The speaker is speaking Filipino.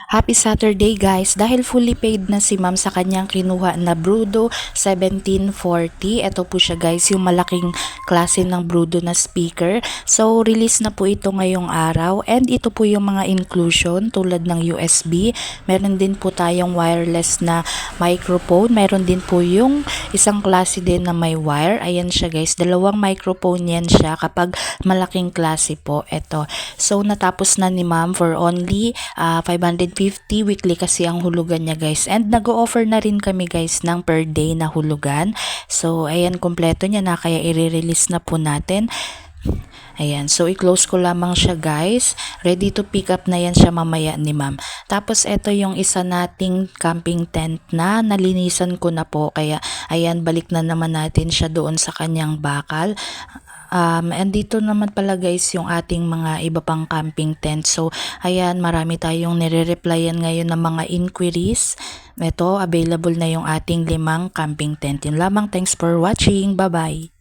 Happy Saturday guys! Dahil fully paid na si ma'am sa kanyang kinuha na Brudo 1740. Ito po siya guys, yung malaking klase ng Brudo na speaker. So release na po ito ngayong araw, and ito po yung mga inclusion tulad ng USB. Meron din po tayong wireless na microphone. Meron din po yung isang klase din na may wire. Ayan siya guys, dalawang microphone yan siya kapag malaking klase po. Ito. So natapos na ni ma'am for only 550 weekly kasi ang hulugan niya guys, and nag-o-offer na rin kami guys ng per day na hulugan. So ayan, kompleto niya na, kaya i-release na po natin. Ayan, so i-close ko lamang siya guys. Ready to pick up na yan siya mamaya ni ma'am. Tapos ito yung isa nating camping tent na nalinisan ko na po, kaya ayan, balik na naman natin siya doon sa kanyang bakal. And dito naman pala guys yung ating mga iba pang camping tent. So ayan, marami tayong nire-replyan ngayon ng mga inquiries. Ito, available na yung ating 5 camping tent. Yun lamang, thanks for watching, bye bye.